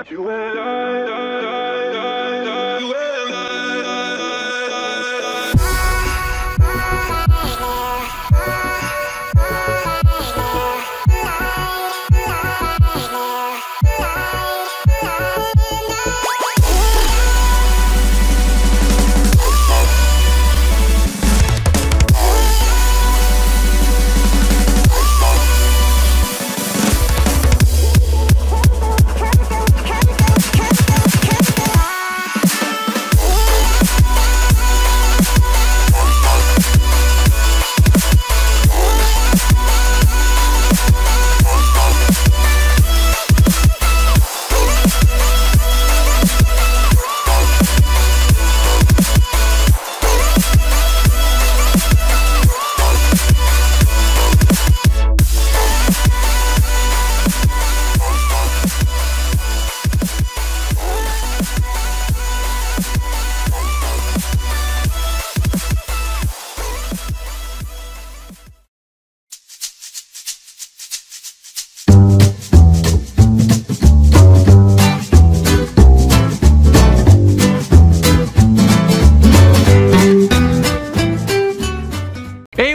You and I, you and I.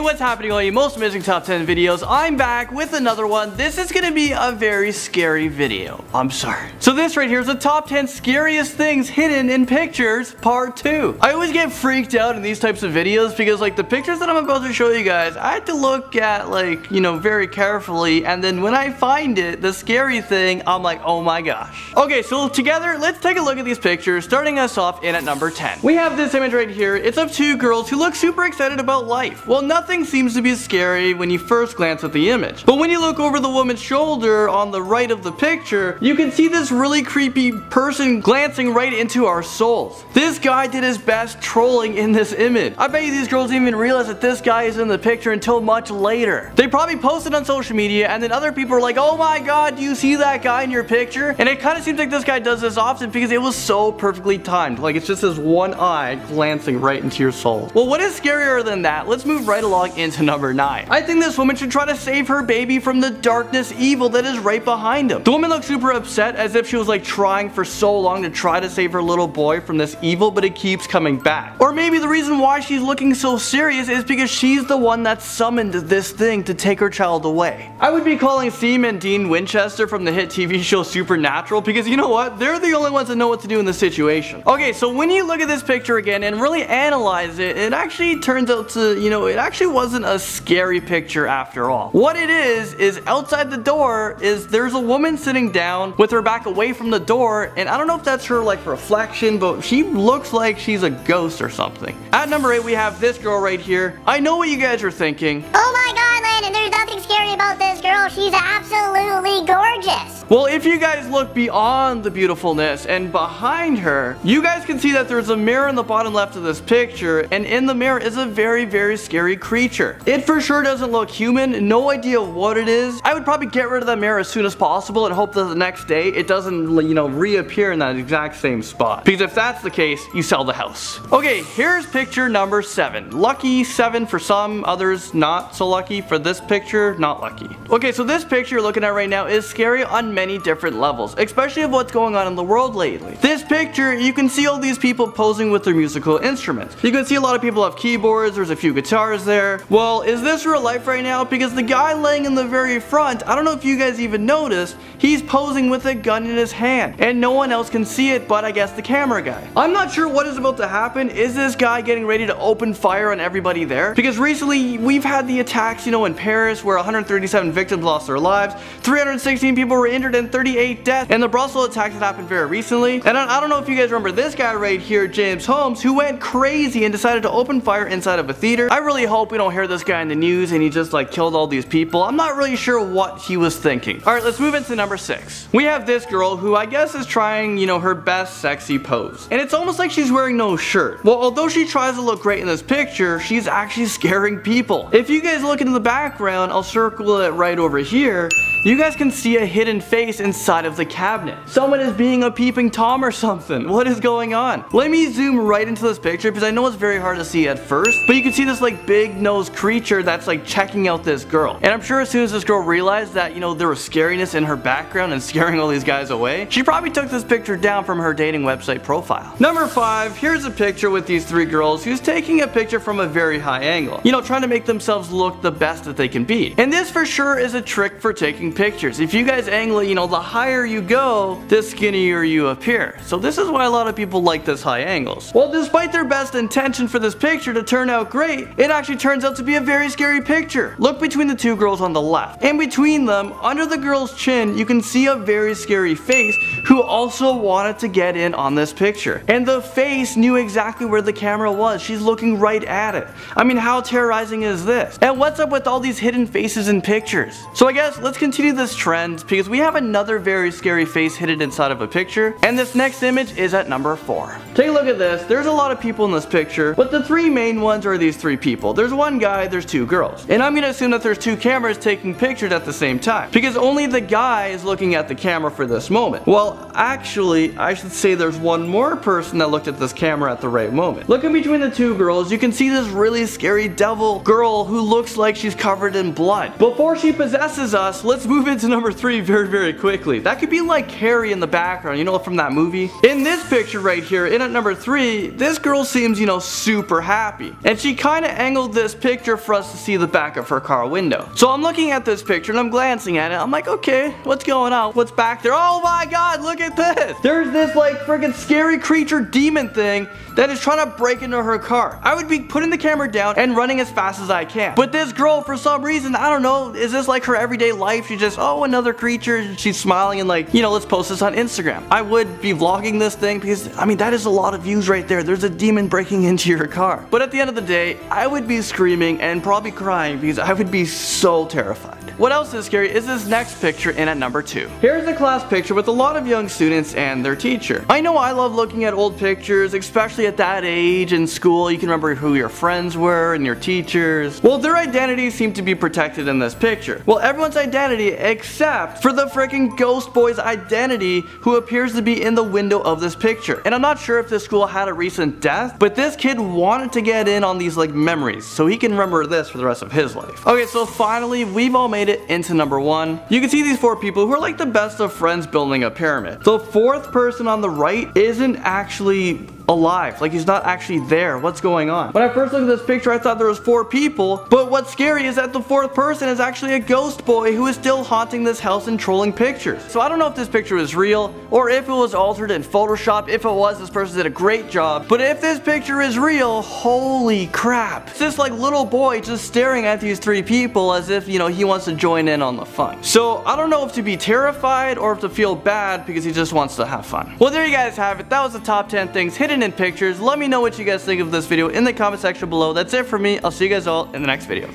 What's happening, all you most amazing top 10 videos? I'm back with another one. This is gonna be a very scary video. I'm sorry. So this right here is the top 10 scariest things hidden in pictures part 2. I always get freaked out in these types of videos because like the pictures that I'm about to show you guys, I had to look at like, you know, very carefully, and then when I find it, the scary thing, I'm like, oh my gosh. Okay, so together, let's take a look at these pictures, starting us off in at number 10. We have this image right here. It's of two girls who look super excited about life. Well, nothing seems to be scary when you first glance at the image. But when you look over the woman's shoulder on the right of the picture, you can see this really creepy person glancing right into our souls. This guy did his best trolling in this image. I bet you these girls didn't even realize that this guy is in the picture until much later. They probably posted on social media, and then other people are like, oh my god, do you see that guy in your picture? And it kind of seems like this guy does this often because it was so perfectly timed. Like it's just this one eye glancing right into your soul. Well, what is scarier than that? Let's move right along into number 9. I think this woman should try to save her baby from the darkness evil that is right behind him. The woman looks super upset, as if she was like trying for so long to try to save her little boy from this evil, but it keeps coming back. Or maybe the reason why she's looking so serious is because she's the one that summoned this thing to take her child away. I would be calling Seam and Dean Winchester from the hit TV show Supernatural, because you know what? They're the only ones that know what to do in this situation. Okay, so when you look at this picture again and really analyze it, it actually turns out to, you know, it actually wasn't a scary picture after all. What it is outside the door there's a woman sitting down with her back away from the door, and I don't know if that's her like reflection, but she looks like she's a ghost or something. At number 8, we have this girl right here. I know what you guys are thinking. Oh my god, Landon, there's nothing scary about this girl. She's absolutely gorgeous. Well, if you guys look beyond the beautifulness and behind her, you guys can see that there's a mirror in the bottom left of this picture, and in the mirror is a very, very scary creature. It for sure doesn't look human, no idea what it is. I would probably get rid of that mirror as soon as possible and hope that the next day it doesn't, you know, reappear in that exact same spot. Because if that's the case, you sell the house. Okay, here's picture number 7. Lucky 7 for some, others not so lucky. For this picture, not lucky. Okay, so this picture you're looking at right now is scary on many different levels, especially of what's going on in the world lately. This picture, you can see all these people posing with their musical instruments. You can see a lot of people have keyboards, there's a few guitars there. Well, is this real life right now? Because the guy laying in the very front, I don't know if you guys even noticed, he's posing with a gun in his hand, and no one else can see it but I guess the camera guy. I'm not sure what is about to happen. Is this guy getting ready to open fire on everybody there? Because recently we've had the attacks, you know, in Paris where 137 victims lost their lives, 316 people were injured, and 38 deaths, and the Brussels attacks that happened very recently. And I don't know if you guys remember this guy right here, James Holmes, who went crazy and decided to open fire inside of a theater. I really hope we don't hear this guy in the news and he just like killed all these people. I'm not really sure what he was thinking. Alright, let's move into number 6. We have this girl who I guess is trying, you know, her best sexy pose. And it's almost like she's wearing no shirt. Well, although she tries to look great in this picture, she's actually scaring people. If you guys look into the background, I'll circle it right over here. you guys can see a hidden face inside of the cabinet. Someone is being a peeping Tom or something. What is going on? Let me zoom right into this picture because I know it's very hard to see at first, but you can see this like big nosed creature that's like checking out this girl. And I'm sure as soon as this girl realized that, you know, there was scariness in her background and scaring all these guys away, she probably took this picture down from her dating website profile. Number 5, here's a picture with these 3 girls who's taking a picture from a very high angle. You know, trying to make themselves look the best that they can be. And this for sure is a trick for taking pictures. If you guys angle it, you know, the higher you go, the skinnier you appear. So this is why a lot of people like this high angles. Well, despite their best intention for this picture to turn out great, it actually turns out to be a very scary picture. Look between the 2 girls on the left. And between them, under the girl's chin, you can see a very scary face who also wanted to get in on this picture. And the face knew exactly where the camera was. She's looking right at it. I mean, how terrorizing is this? And what's up with all these hidden faces in pictures? So I guess let's continue this trend because we have another very scary face hidden inside of a picture. And this next image is at number 4. Take a look at this. There's a lot of people in this picture, but the 3 main ones are these 3 people. There's 1 guy, there's 2 girls. And I'm gonna assume that there's 2 cameras taking pictures at the same time because only the guy is looking at the camera for this moment. Well, actually, I should say there's 1 more person that looked at this camera at the right moment. Looking between the 2 girls, you can see this really scary devil girl who looks like she's covered in blood. Before she possesses us, let's move into number 3 very quickly. That could be like Carrie in the background, you know, from that movie. In this picture right here, in at number 3, this girl seems, you know, super happy. And she kind of angled this picture for us to see the back of her car window. So I'm looking at this picture and I'm glancing at it. I'm like, okay, what's going on? What's back there? Oh my god, look at this! There's this like freaking scary creature demon thing that is trying to break into her car. I would be putting the camera down and running as fast as I can. But this girl, for some reason, I don't know, is this like her everyday life? She just, oh, another creature. She's smiling and like, you know, let's post this on Instagram. I would be vlogging this thing because, I mean, that is a lot of views right there. There's a demon breaking into your car. But at the end of the day, I would be screaming and probably crying because I would be so terrified. What else is scary is this next picture in at number 2. Here's a class picture with a lot of young students and their teacher. I know I love looking at old pictures, especially at that age in school. You can remember who your friends were and your teachers. Well, their identities seem to be protected in this picture. Well, everyone's identity except for the freaking ghost boy's identity who appears to be in the window of this picture. And I'm not sure if this school had a recent death, but this kid wanted to get in on these like memories so he can remember this for the rest of his life. Okay, so finally we've all made it into number 1. You can see these 4 people who are like the best of friends building a pyramid. The 4th person on the right isn't actually alive. Like, he's not actually there. What's going on? When I first looked at this picture, I thought there was 4 people, but what's scary is that the 4th person is actually a ghost boy who is still haunting this house and trolling pictures. So I don't know if this picture is real or if it was altered in Photoshop. If it was, this person did a great job. But if this picture is real, holy crap. It's this like little boy just staring at these 3 people as if, you know, he wants to join in on the fun. So I don't know if to be terrified or if to feel bad because he just wants to have fun. Well, there you guys have it. That was the top 10 things hidden in pictures. Let me know what you guys think of this video in the comment section below. That's it for me. I'll see you guys all in the next video.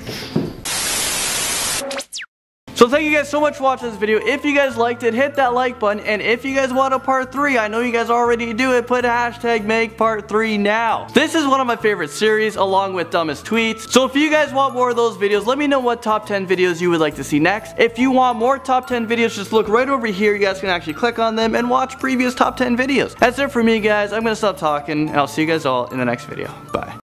So thank you guys so much for watching this video. If you guys liked it, hit that like button. And if you guys want a part 3, I know you guys already do it, put a hashtag make part 3 now. This is one of my favorite series along with dumbest tweets. So if you guys want more of those videos, let me know what top 10 videos you would like to see next. If you want more top 10 videos, just look right over here. You guys can actually click on them and watch previous top 10 videos. That's it for me, guys. I'm gonna stop talking and I'll see you guys all in the next video. Bye.